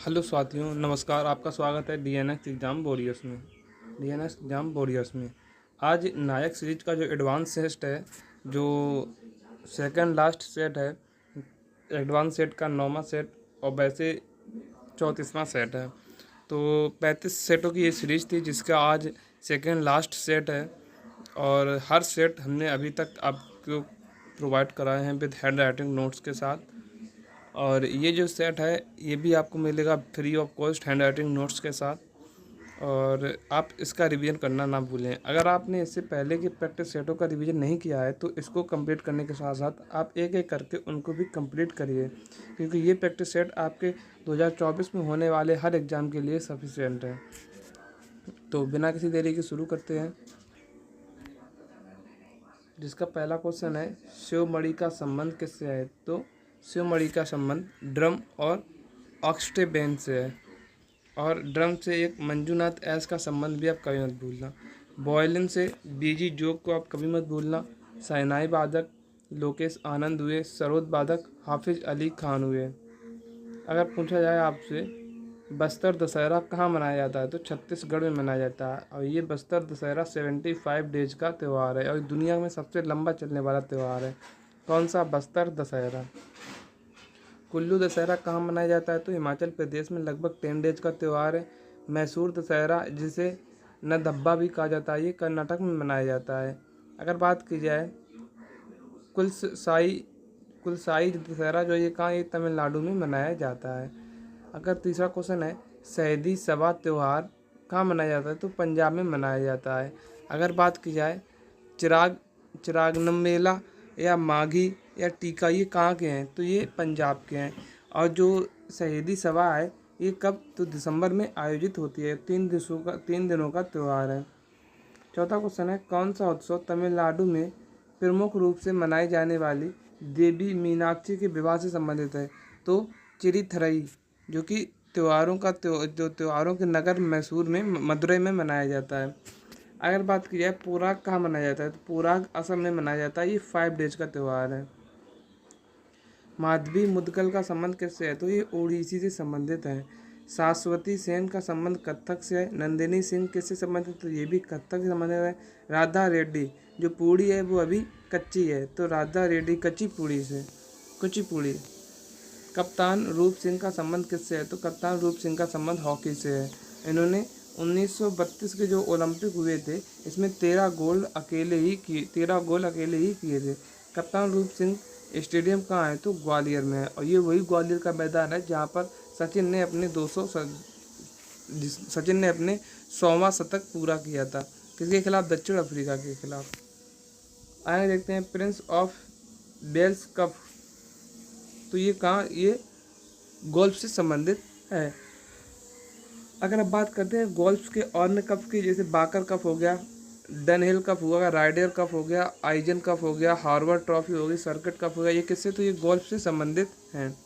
Hello साथियों, नमस्कार। आपका स्वागत है डीएनएस एग्ज़ाम वॉरियर्स में। आज नायक सीरीज का जो एडवांस सेट है, जो सेकंड लास्ट सेट है, एडवांस सेट का 9वां सेट और वैसे 34वां सेट है। तो 35 सेटों की ये सीरीज थी, जिसका आज सेकंड लास्ट सेट है। और हर सेट हमने अभी तक आपको प्रोवाइड कराए हैं विद हैंड राइटिंग नोट्स के साथ। और ये जो सेट है ये भी आपको मिलेगा free of cost hand writing notes के साथ। और आप इसका रिवीजन करना ना भूलें। अगर आपने इससे पहले के प्रैक्टिस सेटों का रिवीजन नहीं किया है तो इसको कंप्लीट करने के साथ साथ आप एक एक करके उनको भी कंप्लीट करिए, क्योंकि ये प्रैक्टिस सेट आपके 2024 में होने वाले हर एग्ज़ाम के लिए सफिशिएंट है। तो बिना किसी देरी के शुरू करते हैं, जिसका पहला क्वेश्चन है शिवमणि का संबंध किससे है। तो शिवमणि का संबंध ड्रम और ऑक्सटेबेन से है। और ड्रम से एक मंजूनाथ एस का संबंध भी आप कभी मत भूलना। वॉयलिन से बीजी जोग को आप कभी मत भूलना। शहनाई वादक लोकेश आनंद हुए। सरोद वादक हाफिज अली खान हुए। अगर पूछा जाए आपसे बस्तर दशहरा कहाँ मनाया जाता है, तो छत्तीसगढ़ में मनाया जाता है। और ये बस्तर दशहरा 75 डेज का त्यौहार है और दुनिया में सबसे लंबा चलने वाला त्यौहार है। कौन सा? बस्तर दशहरा। कुल्लू दशहरा कहाँ मनाया जाता है, तो हिमाचल प्रदेश में लगभग 10 डेज का त्यौहार है। मैसूर दशहरा, जिसे नदब्बा भी कहा जाता है, ये कर्नाटक में मनाया जाता है। अगर बात की जाए कुलसाई कुलसाई दशहरा, जो ये कहाँ, ये तमिलनाडु में मनाया जाता है। अगर तीसरा क्वेश्चन है शहीदी सभा त्यौहार कहाँ मनाया जाता है, तो पंजाब में मनाया जाता है। अगर बात की जाए चिरागनम मेला या माघी या टीका, ये कहाँ के हैं, तो ये पंजाब के हैं। और जो शहीदी सभा है ये कब, तो दिसंबर में आयोजित होती है। 3 दिनों का त्यौहार है। चौथा क्वेश्चन है कौन सा उत्सव तमिलनाडु में प्रमुख रूप से मनाई जाने वाली देवी मीनाक्षी के विवाह से संबंधित है, तो चिरीथरई, जो कि त्योहारों के नगर मैसूर में मदुरई में मनाया जाता है। अगर बात की जाए पोराग कहाँ मनाया जाता है, तो पोराग असम में मनाया जाता है। ये 5 डेज का त्यौहार है। माधवी मुदगल का संबंध किससे है, तो ये ओडिसी से संबंधित है। शाश्वती सेन का संबंध कथक से है। नंदिनी सिंह किससे संबंधित है, तो ये भी कथक से संबंधित है। राधा रेड्डी, जो पूड़ी है वो अभी कच्ची है, तो राधा रेड्डी कुचिपुड़ी। कप्तान रूप सिंह का संबंध किससे है, तो कप्तान रूप सिंह का संबंध हॉकी से है। इन्होंने 1932 के जो ओलंपिक हुए थे, इसमें 13 गोल अकेले ही किए थे। कप्तान रूप सिंह स्टेडियम कहाँ है, तो ग्वालियर में है। और ये वही ग्वालियर का मैदान है जहाँ पर सचिन ने अपने 100वां शतक पूरा किया था। किसके खिलाफ? दक्षिण अफ्रीका के खिलाफ। आगे देखते हैं प्रिंस ऑफ वेल्स कप, तो ये कहाँ, ये गोल्फ से संबंधित है। अगर अब बात करते हैं गोल्फ के अन्य कप की, जैसे बाकर कप हो गया, डनहिल कप हो गया, राइडर कप हो गया, आइजन कप हो गया, हार्वर्ड ट्रॉफी हो गई, सर्किट कप हो गया, ये किससे, तो ये गोल्फ से संबंधित हैं।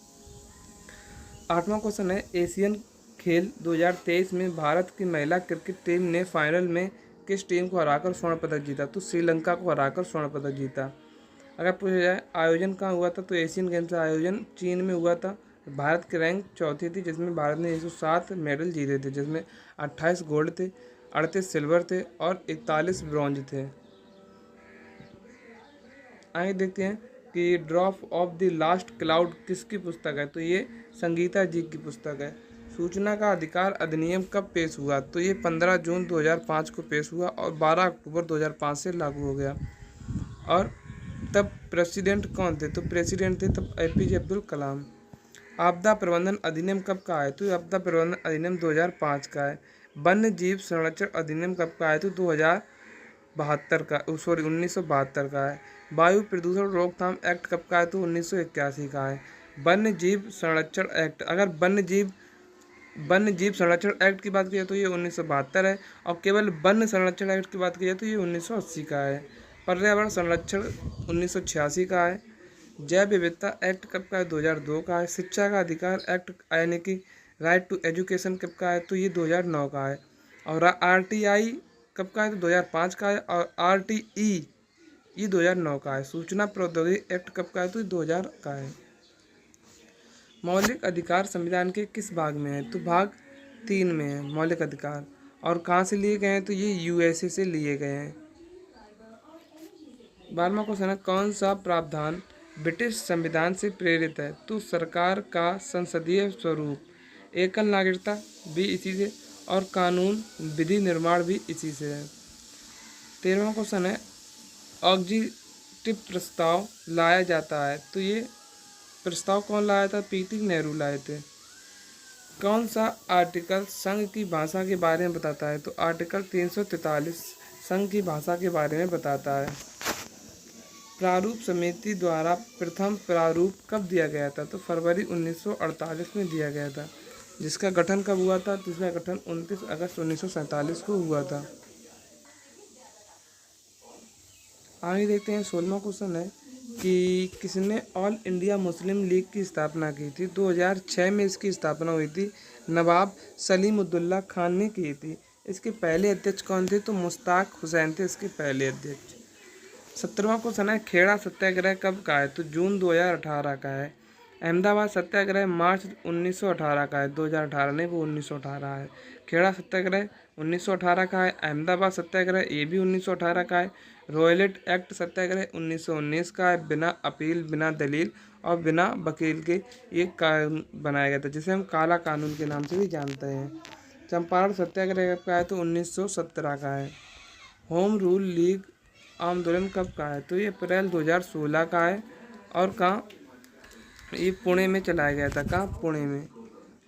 8वां क्वेश्चन है एशियन खेल 2023 में भारत की महिला क्रिकेट टीम ने फाइनल में किस टीम को हराकर स्वर्ण पदक जीता, तो श्रीलंका को हराकर स्वर्ण पदक जीता। अगर पूछा जाए आयोजन कहाँ हुआ था, तो एशियन गेम्स का आयोजन चीन में हुआ था। भारत की रैंक चौथी थी, जिसमें भारत ने 107 मेडल जीते थे, जिसमें 28 गोल्ड थे, 38 सिल्वर थे और 41 ब्रॉन्ज थे। आगे देखते हैं कि drop of the last cloud किसकी पुस्तक है, तो ये संगीता जी की पुस्तक है। सूचना का अधिकार अधिनियम कब पेश हुआ, तो ये 15 जून 2005 को पेश हुआ और 12 अक्टूबर 2005 से लागू हो गया। और तब प्रेसिडेंट कौन थे, तो प्रेसिडेंट थे तब एपीजे अब्दुल कलाम। आपदा प्रबंधन अधिनियम कब का है, तो आपदा प्रबंधन अधिनियम 2005 का है। वन्य जीव संरक्षण अधिनियम कब का है, तो 1972 का है। वायु प्रदूषण रोकथाम एक्ट कब का है, तो 1981 का है। वन्य जीव संरक्षण एक्ट, अगर वन्य जीव संरक्षण एक्ट की बात की जाए तो ये 1972 है। और केवल वन्य संरक्षण एक्ट की बात की जाए तो ये 1980 का है। पर्यावरण संरक्षण 1986 का है। जैव विविधता एक्ट कब का है, 2002 का है। शिक्षा का अधिकार एक्ट यानी कि राइट टू एजुकेशन कब का है, तो ये 2009 का है। और आरटीआई कब का है, तो 2005 का है। और आरटीई ये 2009 का है। सूचना प्रौद्योगिकी एक्ट कब का है, तो ये 2000 का है। मौलिक अधिकार संविधान के किस भाग में है? तो भाग 3 में है मौलिक अधिकार। और कहाँ से लिए गए हैं? तो ये यूएसए से लिए गए हैं। 12वां क्वेश्चन है, कौन सा प्रावधान ब्रिटिश संविधान से प्रेरित है? तो सरकार का संसदीय स्वरूप, एकल नागरिकता भी इसी से, और कानून विधि निर्माण भी इसी से है। 13वां क्वेश्चन है, ऑब्जेक्टिव प्रस्ताव लाया जाता है? तो ये प्रस्ताव कौन लाया था? पीटी नेहरू लाए थे। कौन सा आर्टिकल संघ की भाषा के बारे में बताता है? तो आर्टिकल 343 संघ की भाषा के बारे में बताता है। प्रारूप समिति द्वारा प्रथम प्रारूप कब दिया गया था? तो फरवरी 1948 में दिया गया था। जिसका गठन कब हुआ था? तो इसका गठन 29 अगस्त 1947 को हुआ था। आगे देखते हैं 16वां क्वेश्चन है कि किसने ऑल इंडिया मुस्लिम लीग की स्थापना की थी? 2006 में इसकी स्थापना हुई थी। नवाब सलीमुद्दौला खान ने की थी। इसके पहले अध्यक्ष कौन थे? तो मुश्ताक हुसैन थे इसके पहले अध्यक्ष। 17वां क्वेश्चन है, खेड़ा सत्याग्रह कब का है? तो जून 2018 का है। अहमदाबाद सत्याग्रह मार्च 1918 का है। 2018 नहीं, वो 1918 है। खेड़ा सत्याग्रह 1918 का है। अहमदाबाद सत्याग्रह ये भी 1918 का है। रॉयलेट एक्ट सत्याग्रह 1919 का है। बिना अपील, बिना दलील और बिना वकील के ये कानून बनाया गया था, जिसे हम काला कानून के नाम से भी जानते हैं। चंपारण सत्याग्रह कब का है? तो 1917 का है। होम रूल लीग आंदोलन कब का है? तो ये अप्रैल 2016 का है। और कहाँ? ये पुणे में चलाया गया था। कहाँ? पुणे में।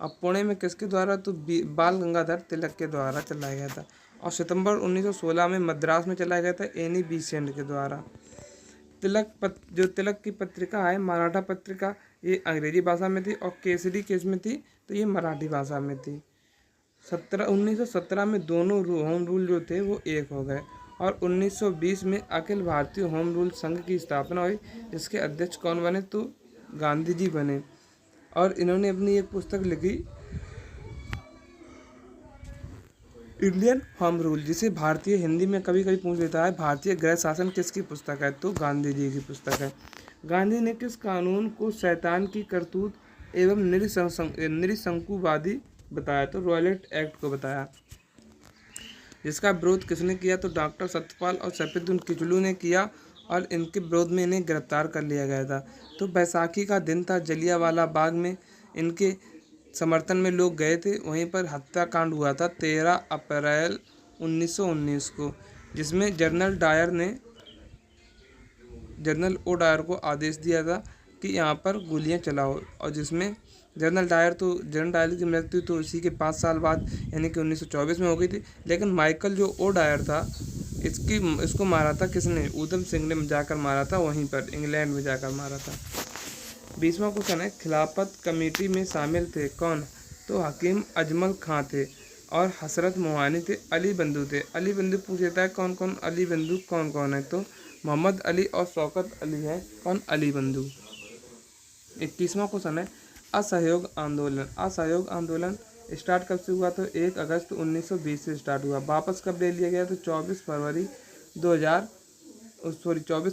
अब पुणे में किसके द्वारा? तो बाल गंगाधर तिलक के द्वारा चलाया गया था। और सितंबर 1916 में मद्रास में चलाया गया था एनी बीसेंट के द्वारा। जो तिलक की पत्रिका है, मराठा पत्रिका, ये अंग्रेजी भाषा में थी। और केसरी किस में थी? तो ये मराठी भाषा में थी। 1917 में दोनों होम रूल जो थे वो एक हो गए। और 1920 में अखिल भारतीय होम रूल संघ की स्थापना हुई, जिसके अध्यक्ष कौन बने? तो गांधी जी बने। और इन्होंने अपनी एक पुस्तक लिखी, इंडियन होम रूल, जिसे भारतीय हिंदी में कभी कभी पूछ लेता है, भारतीय गृह शासन किसकी पुस्तक है? तो गांधी जी की पुस्तक है। गांधी ने किस कानून को शैतान की करतूत एवं निरसंकुवादी बताया? तो रॉयलेट एक्ट को बताया। जिसका विरोध किसने किया? तो डॉक्टर सत्यपाल और सैफुद्दीन किचलू ने किया। और इनके विरोध में इन्हें गिरफ्तार कर लिया गया था। तो बैसाखी का दिन था, जलियांवाला बाग में इनके समर्थन में लोग गए थे। वहीं पर हत्याकांड हुआ था 13 अप्रैल 1919 को, जिसमें जनरल ओ डायर को आदेश दिया था कि यहाँ पर गोलियाँ चलाओ। और जिसमें जनरल डायर की मृत्यु तो इसी के 5 साल बाद यानी कि 1924 में हो गई थी। लेकिन माइकल जो ओ डायर था, इसको मारा था किसने? ऊधम सिंह ने जाकर मारा था, वहीं पर इंग्लैंड में जाकर मारा था। 20वां क्वेश्चन है, खिलाफत कमेटी में शामिल थे कौन? तो हकीम अजमल खां थे। और हसरत मोहानी थे। अली बंधु थे। अली बंधु पूछ लेता है कौन कौन अली बंधु कौन कौन है? तो मोहम्मद अली और शौकत अली हैं। कौन? अली बंधु। 21वां क्वेश्चन है, असहयोग आंदोलन। असहयोग आंदोलन स्टार्ट कब से हुआ? तो 1 अगस्त 1920 से स्टार्ट हुआ। वापस कब ले लिया गया? तो 24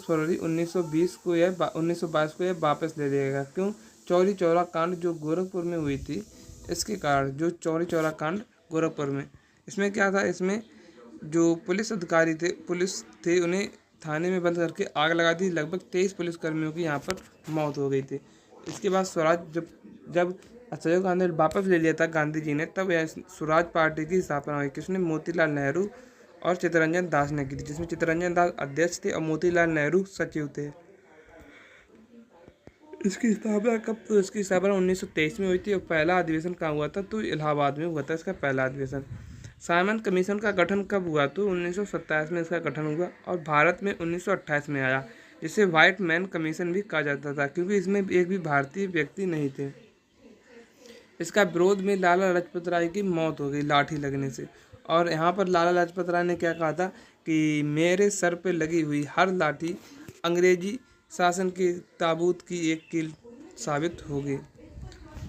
फरवरी 1920 को या 1922 को यह वापस ले लिया गया। क्यों? चौरी चौरा कांड जो गोरखपुर में हुई थी, इसके कारण। जो चौरी चौरा कांड गोरखपुर में, इसमें क्या था? इसमें जो पुलिस अधिकारी थे उन्हें थाने में बंद करके आग लगा दी। लगभग 23 पुलिसकर्मियों की यहाँ पर मौत हो गई थी। इसके बाद स्वराज जब असहयोग आंदोलन वापस ले लिया था गांधी जी ने, तब यह स्वराज पार्टी की स्थापना हुई। किसने? मोतीलाल नेहरू और चित्तरंजन दास ने की थी, जिसमें चित्तरंजन दास अध्यक्ष थे और मोतीलाल नेहरू सचिव थे। इसकी स्थापना कब? तो इसकी स्थापना 1923 में हुई थी। और पहला अधिवेशन कहाँ हुआ था? तो इलाहाबाद में हुआ था इसका पहला अधिवेशन। साइमन कमीशन का गठन कब हुआ? तो 1927 में इसका गठन हुआ। और भारत में 1928 में आया, जिसे व्हाइट मैन कमीशन भी कहा जाता था, क्योंकि इसमें एक भी भारतीय व्यक्ति नहीं थे। इसका विरोध में लाला लाजपत राय की मौत हो गई लाठी लगने से। और यहाँ पर लाला लाजपत राय ने क्या कहा था कि मेरे सर पे लगी हुई हर लाठी अंग्रेजी शासन के ताबूत की एक कील साबित होगी।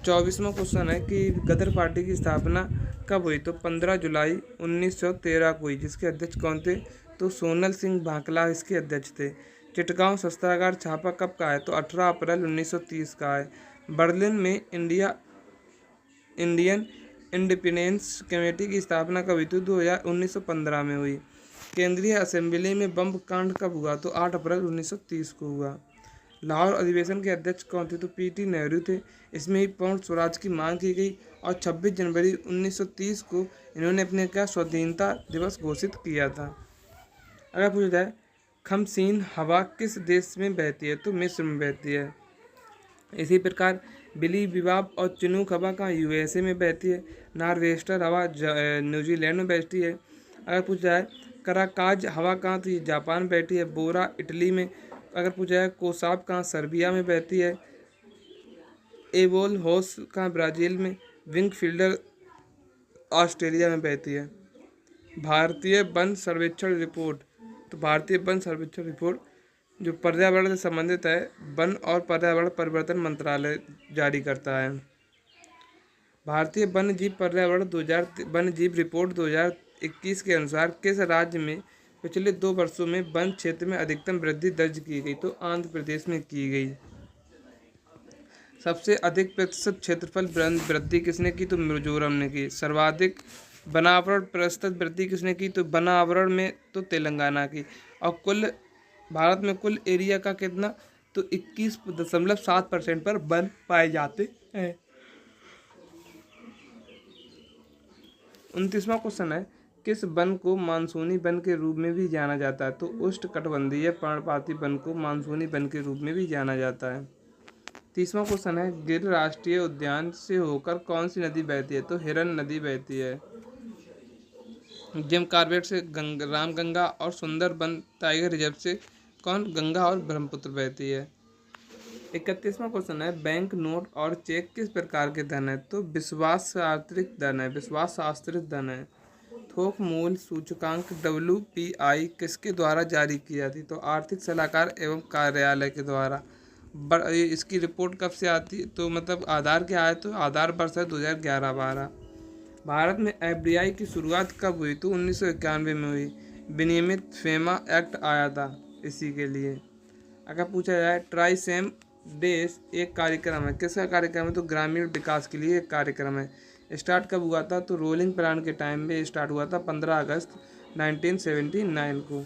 24वां क्वेश्चन है कि गदर पार्टी की स्थापना कब हुई? तो 15 जुलाई 1913 को हुई। जिसके अध्यक्ष कौन थे? तो सोनल सिंह भाकला इसके अध्यक्ष थे। चिटगांव शस्त्रागार छापा कब का है? तो 18 अप्रैल 1930 का है। बर्लिन में इंडियन इंडिपेंडेंस कमेटी की स्थापना कब हुई थी? 1915 में हुई। केंद्रीय असेंबली में बम कांड कब हुआ? तो 8 अप्रैल 1930 को हुआ। लाहौर अधिवेशन के अध्यक्ष कौन थे? तो पीटी नेहरू थे। इसमें ही पूर्ण स्वराज की मांग की गई और 26 जनवरी 1930 को इन्होंने अपने क्या स्वाधीनता दिवस घोषित किया था। अगर पूछा जाए खमसीन हवा किस देश में बहती है? तो मिस्र में बहती है। इसी प्रकार बिली बिबाब और चिनूक हवा कहाँ? यूएसए में बहती है। नॉर्वेस्टर हवा न्यूजीलैंड में बहती है। अगर पूछा जाए कराकाज हवा कहाँ? तो ये जापान में बैठी है। बोरा इटली में। अगर पूछा जाए कोसाब कहाँ? सर्बिया में बहती है। एवोल होस कहाँ? ब्राज़ील में। विंग फील्डर ऑस्ट्रेलिया में बहती है। भारतीय वन सर्वेक्षण रिपोर्ट, तो भारतीय वन सर्वेक्षण रिपोर्ट जो पर्यावरण से संबंधित है, वन और पर्यावरण परिवर्तन मंत्रालय जारी करता है। भारतीय वन्य जीव पर्यावरण 2000 वन्य जीव रिपोर्ट 2021 के अनुसार किस राज्य में पिछले 2 वर्षों में वन क्षेत्र में अधिकतम वृद्धि दर्ज की गई? तो आंध्र प्रदेश में की गई। सबसे अधिक प्रतिशत क्षेत्रफल वृद्धि किसने की? तो मिजोरम ने की। सर्वाधिक वनावरण प्रतिशत वृद्धि किसने की? तो वनावरण में तो तेलंगाना की। और कुल भारत में कुल एरिया का कितना? तो 21.7% पर वन पाए जाते हैं। 29वां क्वेश्चन है किस वन को मानसूनी वन के रूप में भी जाना जाता है? तो उष्णकटिबंधीय पर्णपाती वन को मानसूनी वन के रूप में भी जाना जाता है। 30वां क्वेश्चन है गिर राष्ट्रीय उद्यान से होकर कौन सी नदी बहती है? तो हिरन नदी बहती है। जिम कॉर्बेट से रामगंगा और सुंदरबन टाइगर रिजर्व से कौन? गंगा और ब्रह्मपुत्र बहती है। 31वां क्वेश्चन है बैंक नोट और चेक किस प्रकार के धन है? तो विश्वास आश्रित धन है। विश्वास आश्रित धन है। थोक मूल्य सूचकांक WPI किसके द्वारा जारी किया थी? तो आर्थिक सलाहकार एवं कार्यालय के द्वारा। इसकी रिपोर्ट कब से आती है? तो मतलब आधार क्या है? तो आधार वर्ष है 2011-12। भारत में FDI की शुरुआत कब हुई? तो 1991 में हुई। विनियमित फेमा एक्ट आया था इसी के लिए। अगर पूछा जाए ट्राइसेम डेज एक कार्यक्रम है, किसका कार्यक्रम है? तो ग्रामीण विकास के लिए एक कार्यक्रम है। स्टार्ट कब हुआ था? तो रोलिंग प्लान के टाइम में स्टार्ट हुआ था 15 अगस्त 1979 को।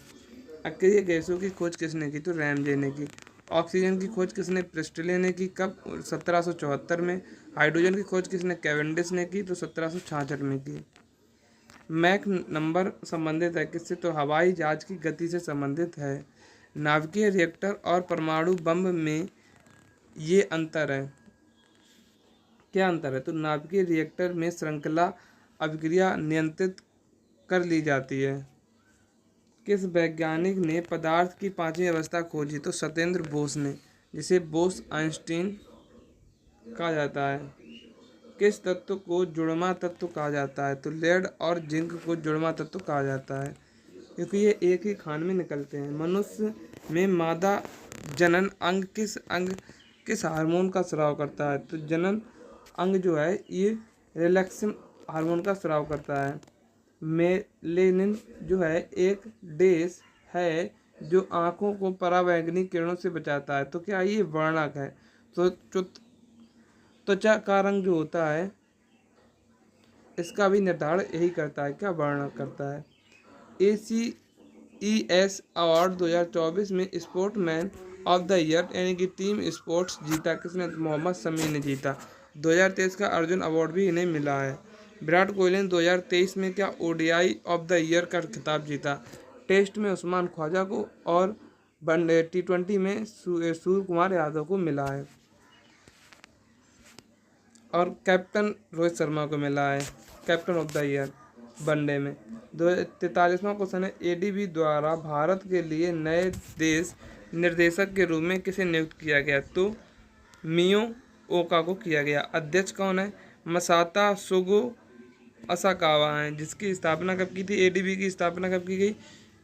अक्रिय गैसों की खोज किसने की? तो रैमजे ने की। ऑक्सीजन की खोज किसने? प्रिस्टले ने की। कब? 1774 में। हाइड्रोजन की खोज किसने? कैवेंडिश ने की। तो 1766 में की। मैक नंबर संबंधित है किससे? तो हवाई जहाज की गति से संबंधित है। नाभिकीय रिएक्टर और परमाणु बम में ये अंतर है। क्या अंतर है? तो नाभिकीय रिएक्टर में श्रृंखला अभिक्रिया नियंत्रित कर ली जाती है। किस वैज्ञानिक ने पदार्थ की 5वीं अवस्था खोजी? तो सत्येंद्र बोस ने, जिसे बोस आइंस्टीन कहा जाता है। किस तत्व को जुड़वा तत्व कहा जाता है? तो लेड और जिंक को जुड़वा तत्व कहा जाता है क्योंकि ये एक ही खान में निकलते हैं। मनुष्य में मादा जनन अंग किस हार्मोन का स्राव करता है? तो जनन अंग जो है ये रिलैक्सिन हार्मोन का स्राव करता है। मेलेनिन जो है एक डैश है जो आँखों को पराबैंगनी किरणों से बचाता है। तो क्या ये वर्णक है? तो त्वचा का रंग जो होता है इसका भी निर्धारण यही करता है। क्या? वर्णक करता है। ACES अवार्ड 2024 में स्पोर्ट्समैन ऑफ द ईयर यानी कि टीम स्पोर्ट्स जीता किसने? मोहम्मद शमी ने जीता। 2023 का अर्जुन अवार्ड भी इन्हें मिला है। विराट कोहली ने 2023 में क्या ODI ऑफ द ईयर का खिताब जीता? टेस्ट में उस्मान ख्वाजा को और T20 में सूर्य कुमार यादव को मिला है और कैप्टन रोहित शर्मा को मिला है captain of the year one day में। 43वां क्वेश्चन है ADB द्वारा भारत के लिए नए देश निर्देशक के रूप में किसे नियुक्त किया गया? तो मियो ओका को किया गया। अध्यक्ष कौन है? मसाता सुगो असाकावा हैं। जिसकी स्थापना कब की थी? ADB की स्थापना कब की गई?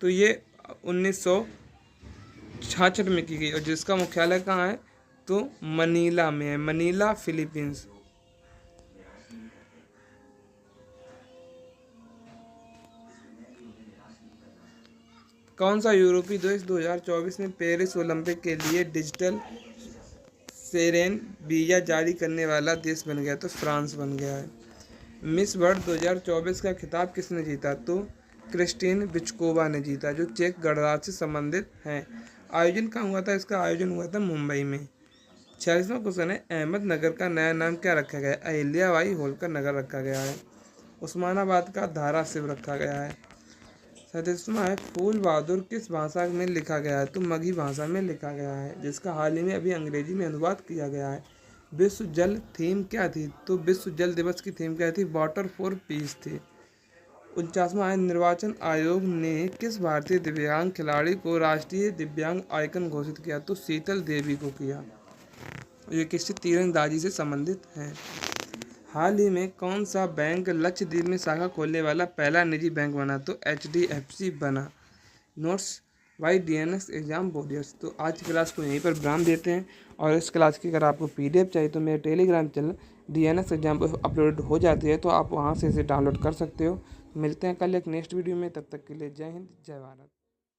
तो ये 1966 में की गई और जिसका मुख्यालय कहाँ है? तो मनीला में है। Manila Philippines. कौन सा यूरोपीय देश 2024 में पेरिस ओलंपिक के लिए डिजिटल सेरेन वीज़ा जारी करने वाला देश बन गया? तो फ्रांस बन गया है। मिस वर्ल्ड 2024 का खिताब किसने जीता? तो क्रिस्टीन बिचकोवा ने जीता, जो चेक गणराज्य से संबंधित हैं। आयोजन कहाँ हुआ था? इसका आयोजन हुआ था मुंबई में। 46वां क्वेश्चन है, अहमदनगर का नया नाम क्या रखा गया है? अहिल्याबाई होलकर नगर रखा गया है। उस्मानाबाद का धाराशिव रखा गया है। 37वां है, फूल बहादुर किस भाषा में लिखा गया है? तो मगही भाषा में लिखा गया है, जिसका हाल ही में अभी अंग्रेजी में अनुवाद किया गया है। विश्व जल थीम क्या थी? तो विश्व जल दिवस की थीम क्या थी? वाटर फॉर पीस थी। 49वां है, निर्वाचन आयोग ने किस भारतीय दिव्यांग खिलाड़ी को राष्ट्रीय दिव्यांग आइकन घोषित किया? तो शीतल देवी को किया। ये किससे? तीरंदाजी से संबंधित है। हाल ही में कौन सा बैंक लक्षद्वीप में शाखा खोलने वाला पहला निजी बैंक बना? तो HDFC बना। Notes by DNS exam warriors. तो आज की क्लास को यहीं पर विराम देते हैं, और इस क्लास की अगर आपको PDF चाहिए तो मेरे टेलीग्राम चैनल DNS एग्जाम पर अपलोड हो जाती है, तो आप वहां से इसे डाउनलोड कर सकते हो। मिलते हैं कल एक नेक्स्ट वीडियो में, तब तक के लिए जय हिंद जय भारत।